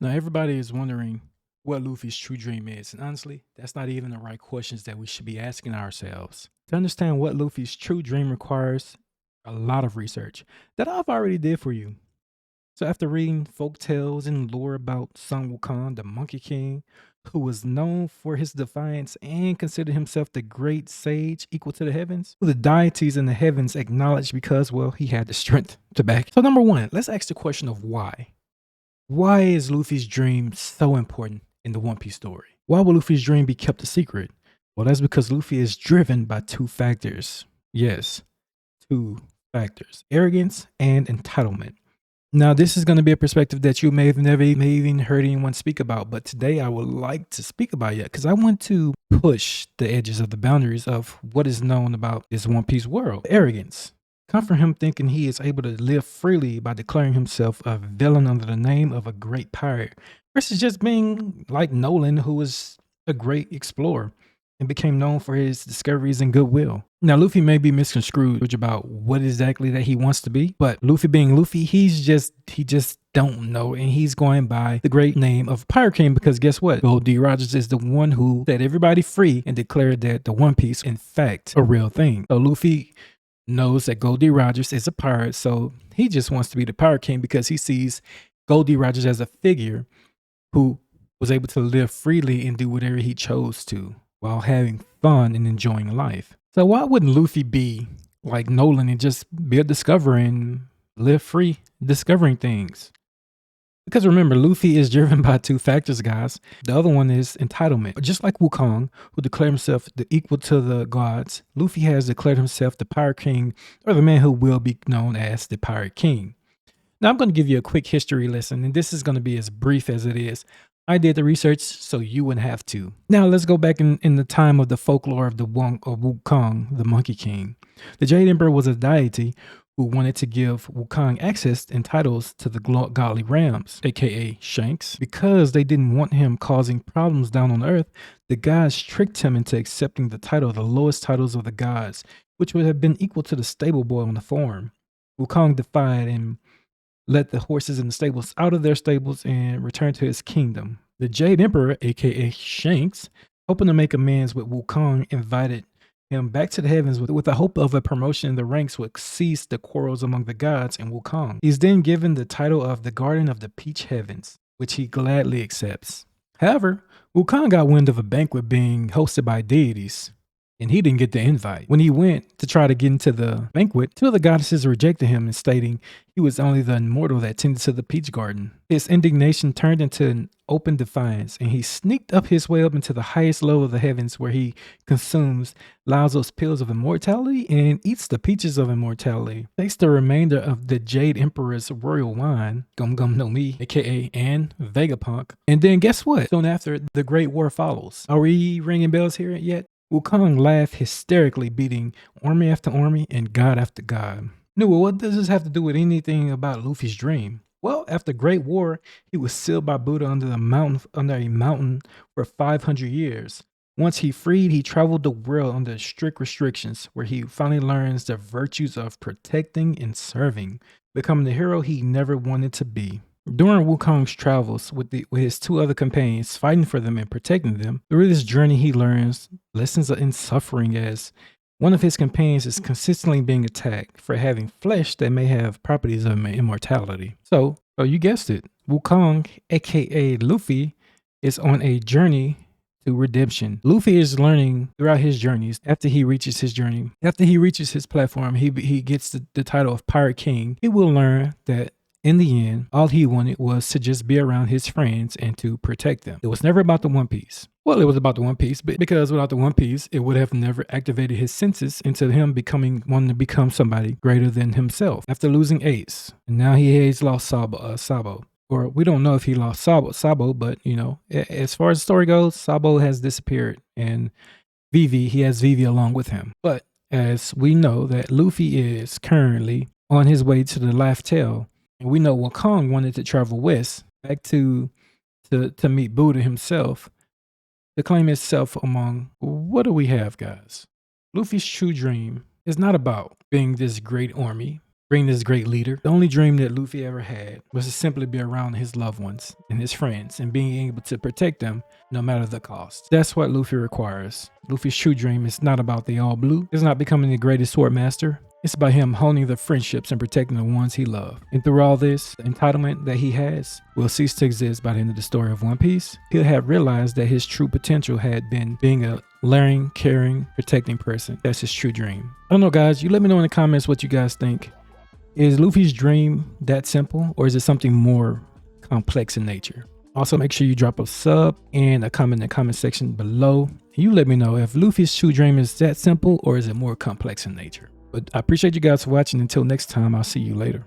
Now, everybody is wondering what Luffy's true dream is. And honestly, that's not even the right questions that we should be asking ourselves. To understand what Luffy's true dream requires a lot of research that I've already did for you. So after reading folk tales and lore about Sun Wukong, the Monkey King, who was known for his defiance and considered himself the great sage equal to the heavens, who the deities in the heavens acknowledged because, well, he had the strength to back. So number one, let's ask the question of why. Why is Luffy's dream so important in the One Piece story? Why will Luffy's dream be kept a secret? Well, that's because Luffy is driven by two factors. Yes, two factors: arrogance and entitlement. Now, this is going to be a perspective that you may have never even heard anyone speak about, but today I would like to speak about it because I want to push the edges of the boundaries of what is known about this One Piece world. Arrogance come from him thinking he is able to live freely by declaring himself a villain under the name of a great pirate, versus just being like Nolan, who was a great explorer and became known for his discoveries and goodwill. Now, Luffy may be misconstrued about what exactly that he wants to be, but Luffy being Luffy, he just don't know, and he's going by the great name of Pirate King because guess what? Gold D. Rogers is the one who set everybody free and declared that the One Piece, in fact, a real thing. So Luffy knows that Gold D. Rogers is a pirate, so he just wants to be the Pirate King because he sees Gold D. Rogers as a figure who was able to live freely and do whatever he chose to while having fun and enjoying life. So why wouldn't Luffy be like Nolan and just be a discoverer and live free discovering things? Because remember, Luffy is driven by two factors, guys. The other one is entitlement. Just like Wukong, who declared himself the equal to the gods, Luffy has declared himself the Pirate King, or the man who will be known as the Pirate King. Now, I'm going to give you a quick history lesson, and this is going to be as brief as it is. I did the research, so you wouldn't have to. Now, let's go back in the time of the folklore of Wukong, the Monkey King. The Jade Emperor was a deity who wanted to give Wukong access and titles to the godly realms, aka Shanks. Because they didn't want him causing problems down on Earth, the gods tricked him into accepting the title of the lowest titles of the gods, which would have been equal to the stable boy on the farm. Wukong defied and let the horses in the stables out of their stables and return to his kingdom. The Jade Emperor, aka Shanks, hoping to make amends with Wukong, invited him back to the heavens with the hope of a promotion in the ranks would cease the quarrels among the gods and Wukong. He's then given the title of the Guardian of the Peach Heavens, which he gladly accepts. However, Wukong got wind of a banquet being hosted by deities, and he didn't get the invite. When he went to try to get into the banquet, two of the goddesses rejected him and stating he was only the immortal that tended to the peach garden. His indignation turned into an open defiance, and he sneaked up his way up into the highest level of the heavens where he consumes Lao's pills of immortality and eats the peaches of immortality. Takes the remainder of the Jade Emperor's royal wine, Gum Gum No Mi, aka and Vegapunk. And then guess what? Soon after, the Great War follows. Are we ringing bells here yet? Wukong laughed hysterically, beating army after army and god after god. No, well, what does this have to do with anything about Luffy's dream? Well, after Great War, he was sealed by Buddha under a mountain for 500 years. Once he freed, he traveled the world under strict restrictions, where he finally learns the virtues of protecting and serving, becoming the hero he never wanted to be. During Wukong's travels with his two other companions, fighting for them and protecting them, through this journey he learns lessons in suffering, as one of his companions is consistently being attacked for having flesh that may have properties of immortality. So you guessed it, Wukong, aka Luffy, is on a journey to redemption. Luffy is learning throughout his journeys. After he reaches his platform, he gets the title of Pirate King. He will learn that in the end, all he wanted was to just be around his friends and to protect them. It was never about the One Piece. Well, it was about the One Piece, but because without the One Piece, it would have never activated his senses into him wanting to become somebody greater than himself. After losing Ace, and now he has lost Sabo. Or we don't know if he lost Sabo, but you know, as far as the story goes, Sabo has disappeared, and he has Vivi along with him. But as we know that Luffy is currently on his way to the Laugh Tale, and we know Wukong wanted to travel west back to meet Buddha himself, to claim himself among. What do we have, guys? Luffy's true dream is not about being this great army being this great leader. The only dream that Luffy ever had was to simply be around his loved ones and his friends and being able to protect them no matter the cost. That's what Luffy requires. Luffy's true dream is not about the all blue. It's not becoming the greatest sword master. It's about him honing the friendships and protecting the ones he loves. And through all this, the entitlement that he has will cease to exist by the end of the story of One Piece. He'll have realized that his true potential had been being a learning, caring, protecting person. That's his true dream. I don't know, guys. You let me know in the comments what you guys think. Is Luffy's dream that simple, or is it something more complex in nature? Also, make sure you drop a sub and a comment in the comment section below. You let me know if Luffy's true dream is that simple, or is it more complex in nature? But I appreciate you guys for watching. Until next time, I'll see you later.